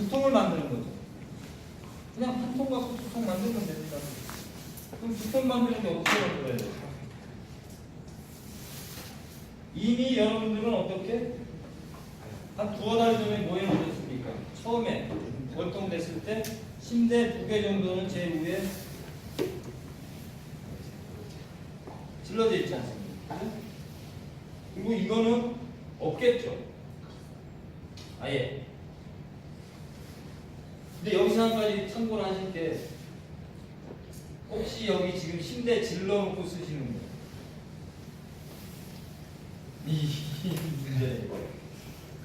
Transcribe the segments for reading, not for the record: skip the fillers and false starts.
두 통을 만드는 거죠. 그냥 한 통 갖고 두 통 만들면 됩니다. 그럼 두 통 만드는데 어떻게 만들어야 돼요? 이미 여러분들은 어떻게? 한 두어 달 전에 뭐 해놓으셨습니까? 처음에 월동됐을 때 침대 2개 정도는 제일 위에 질러져 있지 않습니까? 그리고 이거는 없겠죠. 아예. 근데 여기서 한 가지 참고를 하실 게 혹시 여기 지금 침대 질러놓고 쓰시는 거예요? 이 문제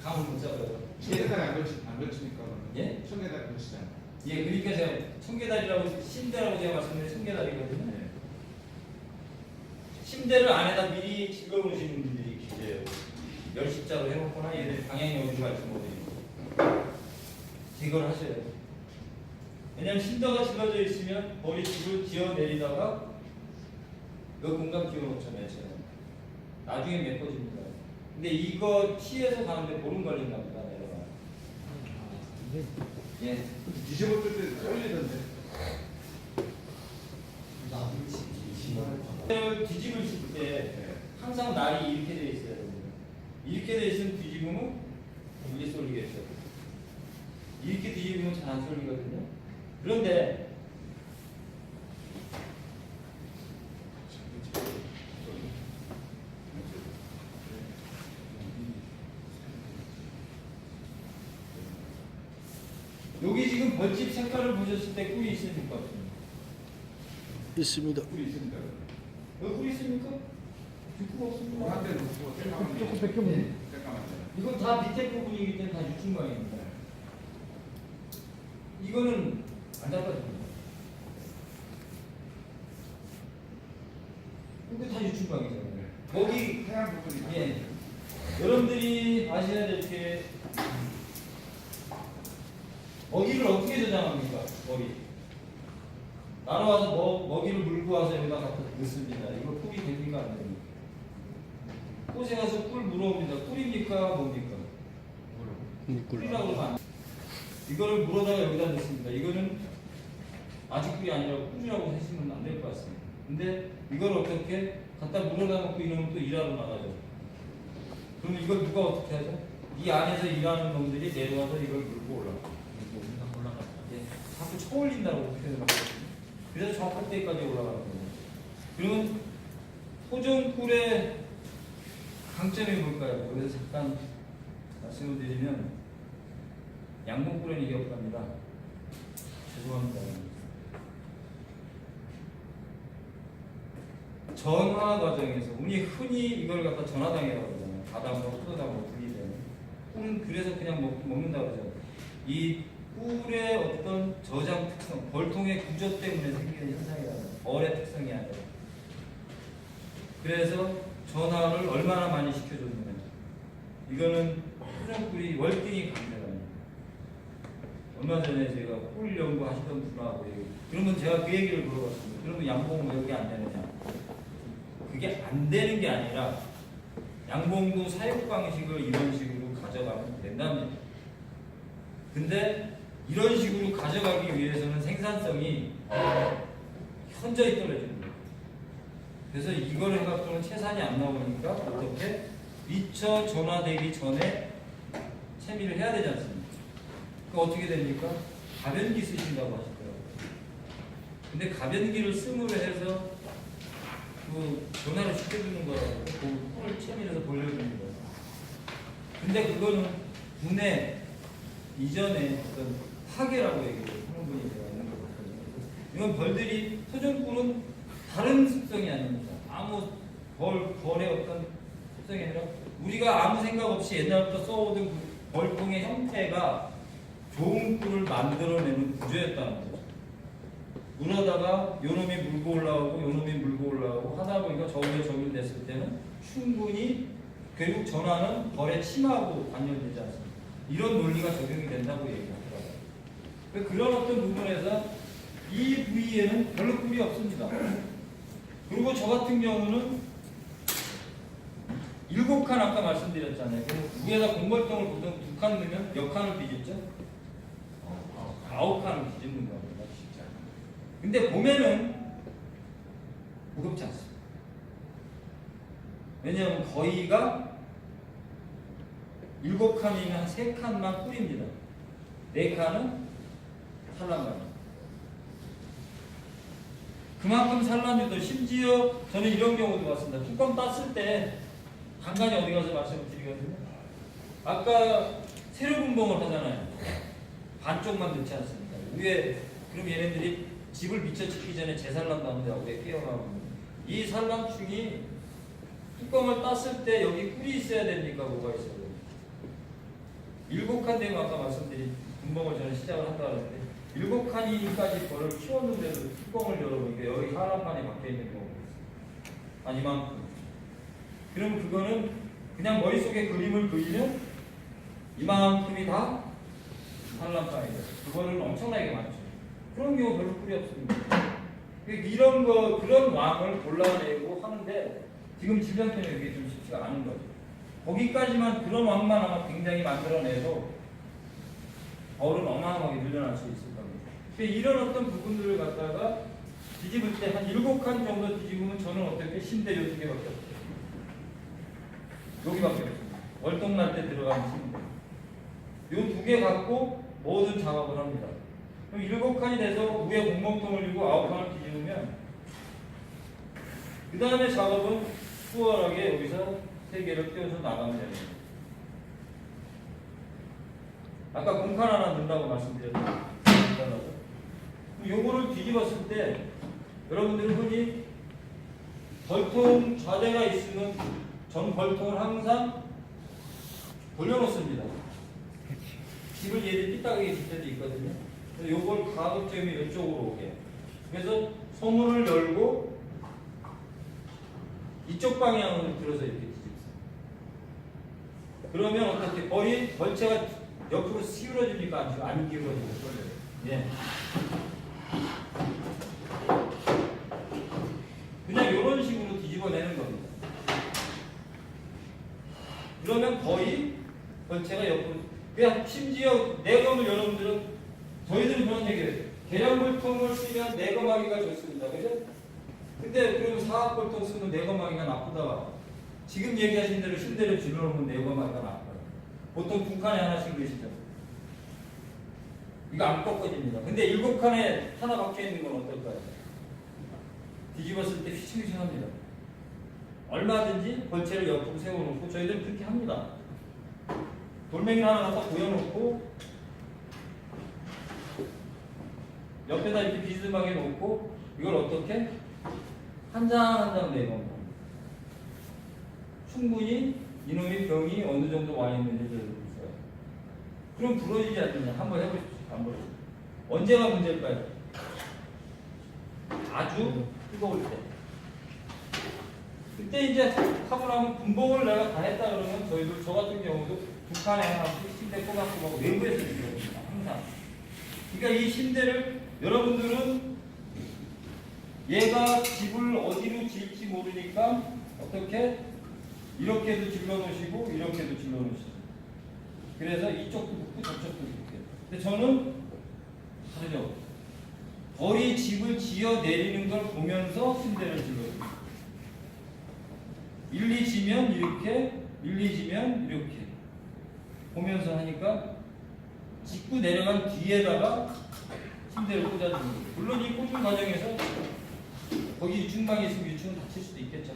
감을 못 잡아요. 청계달 안 걸치니까. 예? 청계달 걸치잖아. 예, 그러니까 제가 청계다리라고 침대라고 제가 말씀드린 청계다리거든요. 네. 침대를 안에다 미리 질러놓으시는 분들이 계세요. 열십자로 해놓거나 얘들 방향이 어디로 갈지 모르니까 이걸 하셔야 돼요. 왜냐면 침대가 질러져 있으면 머리집을 지어 내리다가 몇 공간 끼워놓잖아요. 나중에 메꿔집니다. 근데 이거 피해서 가는데 보름 걸린다 보다 내려가. 예. 뒤집어쓸 때 썰리던데. 뒤집으실 때 항상 날이 이렇게 돼 있어야 됩니다. 이렇게 돼 있으면 뒤집으면 이게 쏠리겠죠. 이렇게 뒤집으면 잘 안 쏠리거든요. 그런데 여기 지금 벌집 색깔을 보셨을 때 꿀이 있습니까? 없습니까? 있습니다. 꿀이 있습니다. 여기 꿀이 있습니까? 꿀 없습니다. 한대 놓고 조금 벗겨보세요. 잠깐만요. 이건 다 밑에 부분이기 때문에 다 유충광입니다. 이거는 안 잡아줍니다. 이거 다 유충광이잖아요. 거기 하얀 부분이. 예. 여러분들이 아셔야 될 게 먹이를 어떻게 저장합니까? 먹이. 날아와서 먹이를 물고 와서 여기다 갖다 넣습니다. 이거 꿀이 됩니까? 안 됩니까? 꽃에 가서 꿀 물어옵니다. 꿀입니까? 뭡니까? 꿀이라고 그러면 안 돼요. 이거를 물어다가 여기다 넣습니다. 이거는 아직 꿀이 아니라 꿀이라고 하시면 안 될 것 같습니다. 근데 이걸 어떻게 갖다 물어다 놓고 이러면 또 일하러 나가죠. 그러면 이걸 누가 어떻게 하죠? 이 안에서 일하는 놈들이 내려와서 이걸 물고 올라가요. 예, 자꾸 쳐올린다고 표현을 하거든요. 그래서 저 꼭대기까지 올라가는 거예요. 그러면 토종꿀의 강점이 뭘까요? 여기서 잠깐 말씀을 드리면 양봉꿀은 이게 없답니다. 죄송합니다. 전화 과정에서 우리 흔히 이걸 갖다 전화당이라고 그러잖아요. 바다하고 포도당하고 분리되는 꿀은 그래서 그냥 먹는다고 그러죠. 이 꿀의 어떤 저장 특성, 벌통의 구조 때문에 생기는 현상이라는 벌의 특성이 아니라. 그래서 전화를 얼마나 많이 시켜줬느냐. 이거는 토종꿀이 월등히 강력합니다. 얼마 전에 제가 꿀 연구하시던 분하고 그러면 제가 그 얘기를 물어봤습니다. 그러면 양봉은 왜 그게 안 되느냐. 그게 안 되는 게 아니라 양봉도 사육 방식을 이런 식으로 가져가면 된답니다. 근데 이런 식으로 가져가기 위해서는 생산성이 현저히 떨어집니다. 그래서 이걸 해갖고는 채산이 안 나오니까 어떻게 미처 전화되기 전에 채미를 해야 되지 않습니까? 그 어떻게 됩니까? 가변기 쓰신다고 하시더라고요. 근데 가변기를 쓰므로 해서 그 전화를 시켜주는 거라고 그 꿀을 채밀어서 돌려주는 거예요. 근데 그거는 분해 이전에 어떤 파괴라고 얘기를 하는 분이 제가 있는 거거든요. 이건 벌들이 토종꿀은 다른 습성이 아닙니다. 아무 벌의 어떤 습성이 아니라 우리가 아무 생각 없이 옛날부터 써오던 그 벌통의 형태가 좋은 꿀을 만들어내는 구조였다는 거죠. 물어다가 요놈이 물고 올라오고 요놈이 물고 올라오고 하다 보니까 저울에 적용됐을 때는 충분히 결국 전화는 벌에 침하고 관련되지 않습니다. 이런 논리가 적용이 된다고 얘기하더라고요. 그런 어떤 부분에서 이 부위에는 별로 꿀이 없습니다. 그리고 저 같은 경우는 7칸 아까 말씀드렸잖아요. 위에다 공벌동을 보통 2칸 넣으면 몇 칸을 빚었죠? 아홉 칸을 뒤집는 겁니다. 근데 보면은 무겁지 않습니다. 왜냐하면 거의가 7칸이면 한 3칸만 뿌립니다. 4칸은 산란갑니다. 그만큼 산란율도, 심지어 저는 이런 경우도 봤습니다. 뚜껑 땄을 때 간간히 어디 가서 말씀을 드리거든요. 아까 세로 분봉을 하잖아요. 반쪽만 넣지 않습니까? 위에 그럼 얘네들이 집을 미쳐 짓기 전에 재산란도 하는데 위에 끼어나오고, 이 산란충이 뚜껑을 땄을 때 여기 꿀이 있어야 됩니까? 뭐가 있어야 됩니까? 7칸 되면 아까 말씀드린 분봉을 저는 시작을 한다 그랬는데 7칸이까지 거를 키웠는데도 뚜껑을 열어보니까 여기 사람만이 박혀있는 경우가 있어요. 한 이만큼. 그럼 그거는 그냥 머릿속에 그림을 그리면 이만큼이 다 산란판이죠. 그거는 엄청나게 많죠. 그런 경우 별로 꿀이 없습니다. 이런 거, 그런 왕을 골라내고 하는데 지금 질병 때문에 이게 좀 쉽지가 않은 거죠. 거기까지만 그런 왕만 아마 굉장히 만들어내도 벌은 어마어마하게 늘려날 수 있을 겁니다. 이런 어떤 부분들을 갖다가 뒤집을 때 한 7칸 정도 뒤집으면 저는 어떻게 심대 2개밖에 없어요. 여기밖에 없습니다. 월동날 때 들어가는 심대. 요 2개 갖고 모든 작업을 합니다. 그럼 7칸이 돼서 위에 공목통을 들고 9칸을 뒤집으면 그 다음에 작업은 수월하게 여기서 3개를 띄워서 나가면 됩니다. 아까 공칸 하나 넣는다고 말씀드렸죠. 요거를 뒤집었을 때 여러분들은 흔히 벌통 좌대가 있으면 전 벌통을 항상 돌려놓습니다. 집을 얘들이 삐딱하게 질 때도 있거든요. 그래서 요걸 가급적이면 이쪽으로 오게. 그래서 소문을 열고 이쪽 방향으로 들어서 이렇게 뒤집습니다. 그러면 어떻게 벌채가 옆으로 기울어집니까? 안 기울어지고. 예. 그냥 이런 식으로 뒤집어내는 겁니다. 그러면 거의 벌채가 옆으로. 그냥 심지어 내검을 여러분들은 저희들은 그런 얘기해요. 계량불통을 쓰면 내검하기가 좋습니다. 그죠? 근데 그럼 사각불통 쓰면 내검하기가 나쁘다. 지금 얘기하신 대로 심대로 질러놓으면 내검하기가 나빠요. 보통 2칸에 하나씩 그러시죠. 이거 안 꺾어집니다. 근데 7칸에 하나 박혀있는 건 어떨까요? 뒤집었을 때 휘청휘청합니다. 얼마든지 벌채를 옆으로 세워놓고 저희들은 그렇게 합니다. 돌멩이 하나 갖다 보여놓고 옆에다 이렇게 비스듬하게 놓고 이걸 어떻게? 한 장 한 장 내놓는 충분히 이놈의 병이 어느 정도 와 있는지 있어요. 그럼 부러지지 않느냐? 한번 해보십시오. 한번. 언제가 문제일까요? 아주 뜨거울 때. 그때 이제 하고 나면 분봉을 내가 다 했다 그러면 저희들 저 같은 경우도 2칸에 하나씩 침대 꽂아서 막 외부에서 들어옵니다. 항상. 그러니까 이 침대를 여러분들은 얘가 집을 어디로 지을지 모르니까 어떻게 이렇게도 질러놓으시고 이렇게도 질러놓으시고 그래서 이쪽도 붙고 저쪽도 붙고. 근데 저는 다르죠. 벌이 집을 지어 내리는 걸 보면서 침대를 질러줍니다. 1, 2 지면 이렇게, 1, 2 지면 이렇게 보면서 하니까 짓고 내려간 뒤에다가 침대를 꽂아주는 거예요. 물론 이 꽂는 과정에서 거기 유충망이 있으면 유충은 다칠 수도 있겠죠.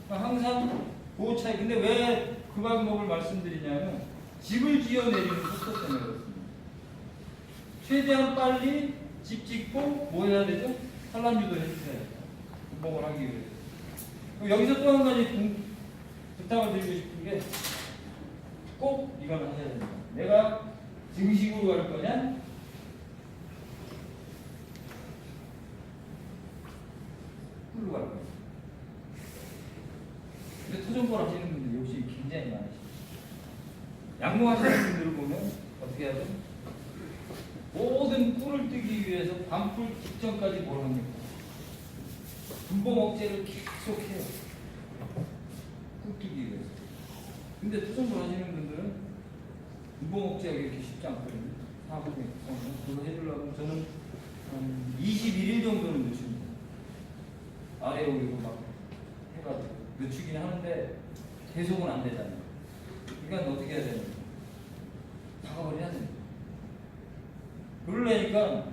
그러니까 항상 그 차이. 근데 왜 그 방법을 말씀드리냐면 집을 지어내리는 속도 때문에 그렇습니다. 최대한 빨리 집 짓고 뭐 해야 되죠? 산란유도 해주셔야 돼요. 분봉을 하기 위해서. 여기서 또 한 가지 부탁을 드리고 싶은 게 꼭 이걸 하셔야 됩니다. 내가 증식으로 갈 거냐? 꿀로 갈 거냐? 근데 토종벌 하시는 분들 욕심이 굉장히 많으시죠. 양모하시는 분들을 보면 어떻게 하죠? 모든 꿀을 뜨기 위해서 밤꿀 직전까지 뭘 합니까? 분봉 억제를 계속 해요. 꿀 뜨기 위해서. 근데 토종벌 하시는 분들은 분봉 억제가 이렇게 쉽지 않거든요. 그거 해주려면 저는 한 21일 정도는 늦춥니다. 아래 올리고 막 해가지고 늦추긴 하는데 계속은 안 되잖아요. 그러니까 어떻게 해야 되냐? 작업을 해야 됩니다. 그러려니까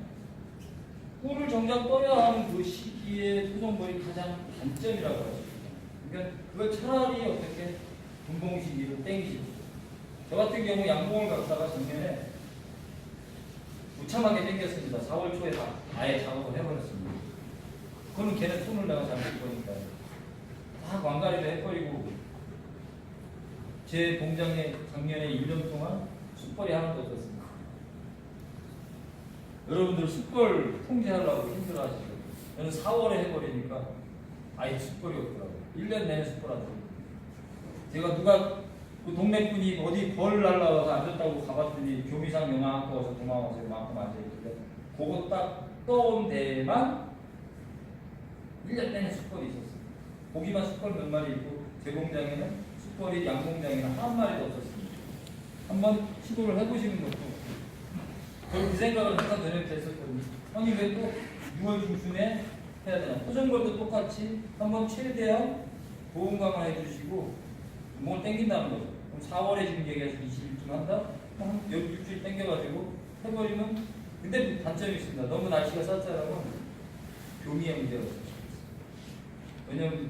꿀을 정작 떠야 하는 그 시기에 토종벌이 가장 단점이라고 할 수 있습니다. 그러니까 그걸 차라리 어떻게 분봉 시기를 땡기시고, 저 같은 경우 양봉을 갖다가 작년에 무참하게 땡겼습니다. 4월 초에 아예 작업을 해버렸습니다. 그거는 걔네 손을 내가 잘 못 보니까 다 광가리도 해버리고, 제 공장에 작년에 1년 동안 숯벌이 하나도 없었습니다. 여러분들 숯벌 통제하려고 힘들어하시죠. 저는 4월에 해버리니까 아예 숯벌이 없더라고요. 1년 내내 숯벌하더라고요. 제가 누가 그 동네 분이 어디 벌 날라와서 앉았다고 가봤더니 교미상 요만큼 와서 도망와서 요만큼 앉아있길래 그거 딱 떠온 데에만 1년 내내 숯벌이 있었어요. 고기만 숯벌 몇 마리 있고 제 공장에는 숯벌이 양 공장에는 한 마리도 없었습니다. 한번 시도를 해보시는 것도, 저는 그 생각을 항상 저녁에 했었거든요. 아니 왜 또 6월 중순에 해야 되나? 토종벌도 똑같이 한번 최대한 보험 강화해 주시고 뭘 땡긴다는 거죠. 그럼 4월에 지금 얘기해서 20일쯤 한다? 한 일주일 땡겨가지고 해버리면, 근데 단점이 있습니다. 너무 날씨가 쌀쌀하면 교미의 문제가 있어요. 왜냐면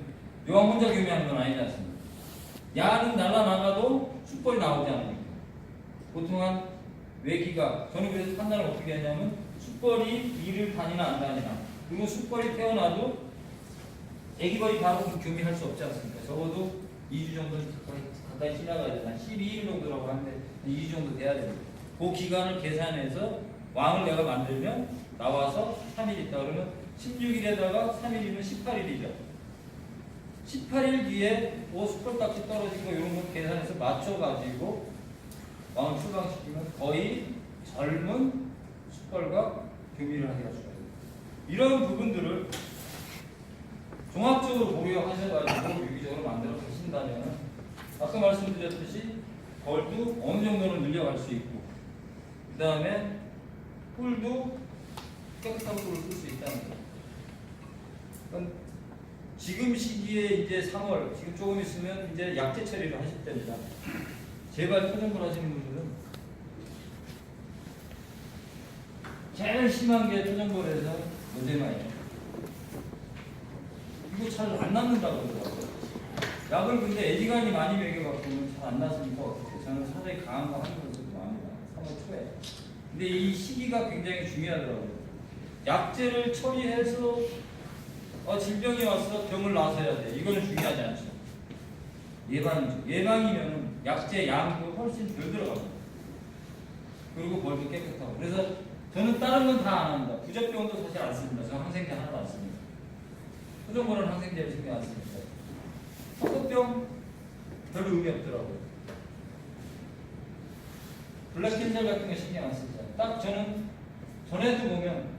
요한 혼자 교미하는 건 아니지 않습니까? 야는 날아나가도 숯벌이 나오지 않으니까. 보통 한 외기가, 저는 그래서 판단을 어떻게 하냐면 숯벌이 이를 다니나 안 다니나, 그리고 숯벌이 태어나도 애기벌이 바로 교미할 수 없지 않습니까? 적어도 2주 정도는 가까이 지나가야 되나, 12일 정도라고 하는데 2주 정도 돼야 됩니다. 그 기간을 계산해서 왕을 내가 만들면 나와서 3일 있다 그러면 16일에다가 3일이면 18일이죠. 18일 뒤에 숯벌값이 떨어진 거 이런 거 계산해서 맞춰가지고 왕을 출강시키면 거의 젊은 숯벌과 교미를 하게 할 수가 있습니다. 이런 부분들을 종합적으로 고려하셔가지고 유기적으로 만들어 가신다면, 아까 말씀드렸듯이 벌도 어느 정도는 늘려갈 수 있고, 그 다음에 꿀도 깨끗한 꿀을 쓸 수 있다는 거예요. 그러니까 지금 시기에 이제 3월, 지금 조금 있으면 이제 약재 처리를 하실 때입니다. 제발 토종벌 하시는 분들은 제일 심한 게 토종벌에서 노제마예요. 이거 잘 안 낫는다고 그러더라고요. 약을 근데 애지간히 많이 먹여갖고는 잘 안 낫으니까 어떻게, 저는 사람이 강한 거 하는 것도 마음이다. 3월 초에. 근데 이 시기가 굉장히 중요하더라고요. 약재를 처리해서 질병이 와서 병을 나서야 돼. 이거는 중요하지 않죠. 예방이죠. 예방이면 약재 양도 훨씬 덜 들어갑니다. 그리고 벌도 깨끗하고. 그래서 저는 다른 건 다 안 합니다. 부적병도 사실 안 씁니다. 저는 항생제 하나도 안 씁니다. 토종벌은 항생제를 신경 안 씁니다. 헛것병 별로 의미 없더라고요. 블랙캔젤 같은 거 신경 안 씁니다. 딱 저는 전에도 보면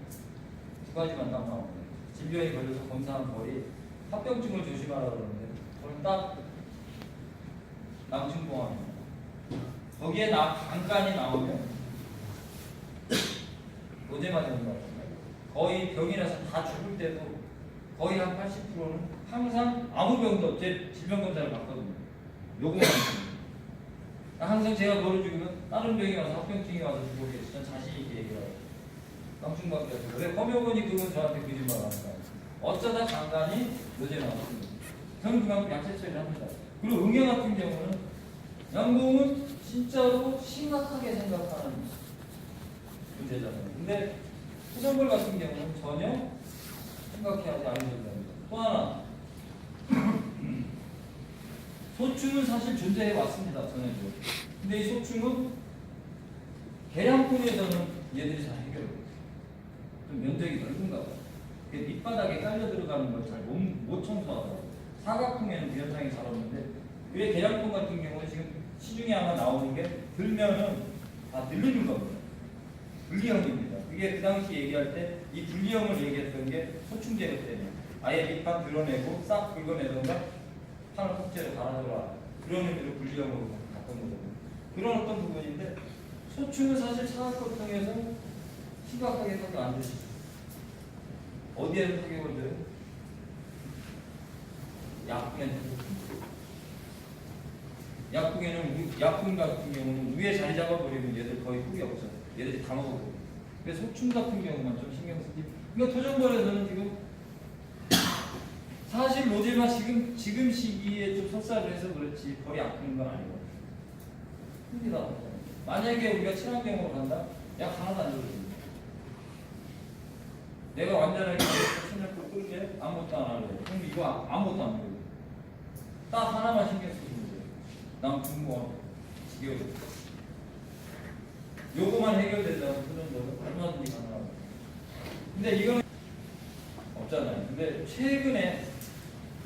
두 가지만 딱 나옵니다. 질병이 걸려서 검사한 벌이 합병증을 조심하라고 그러는데, 저는 딱 남충봉합니다. 거기에 간간이 나오면 노제 맞은 것 같아요. 거의 병이라서 다 죽을 때도 거의 한 80%는 항상 아무 병도 없이 질병 검사를 받거든요. 요거만 있습니다. 항상 제가 뭐를 죽으면 다른 병이 와서 합병증이 와서 죽고 계시면 자신 있게 얘기해요. 남충밖에 없어요. 왜 검역원이 그건 저한테 거짓말 합니까? 어쩌다 간간이 노제 나왔습니다. 저는 그만큼 약재 처리를 합니다. 그리고 응애 같은 경우는 양봉은 진짜로 심각하게 생각하는 문제잖아요. 근데 토종벌 같은 경우는 전혀 생각해하지 않으셔도 됩니다. 또 하나, 소충은 사실 존재해 왔습니다. 전에도. 근데 이 소충은 계량품에서는 얘들이 잘 해결해요. 좀 면적이 넓은가 봐요. 밑바닥에 깔려 들어가는 걸 잘 못 청소하더라고요. 사각품에는 그 현상이 잘 없는데, 왜 계량품 같은 경우는 지금 시중에 아마 나오는 게 들면은 다 들리는 겁니다. 분리형입니다. 그게 그 당시 얘기할 때 이 분리형을 얘기했던 게 소충제로 때문에 아예 밑판 드러내고 싹 긁어내던가 판을 콕제로 갈아줘라, 그런 의미로 분리형으로 갔던 거거든요. 그런 어떤 부분인데, 소충은 사실 차각고통에서 심각하게 타격 안 되죠. 어디에서 타격을 줘요? 약국에는 약국 같은 경우는 위에 자리 잡아버리면 얘들 거의 흙이 없어. 얘들이 다 먹어버려. 근데 소충 같은 경우만 좀 신경 쓰지. 그러니까 토종벌에서는 지금 사실 로제마 지금 시기에 좀 설사를 해서 그렇지 벌이 아픈 건 아니거든. 흙이 다 없어. 만약에 우리가 친환경으로 간다? 약 하나도 안 줘도 됩니다. 내가 완전하게 친환경 끌게 아무것도 안 할래. 그럼 이거 아무것도 안 줘요. 딱 하나만 신경 쓰시면 돼요. 난 궁금한 지겨워. 요거만 해결된다면 그런 거는 얼마든지 가능하고. 근데 이거는 없잖아요. 근데 최근에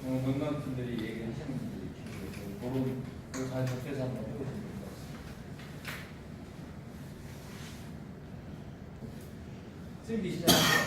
몇몇 분들이 얘기하시는 분들이 계세요. 그런 걸 접해서 한번 해보시면 될 것 같습니다. 쓸기 시작합니다.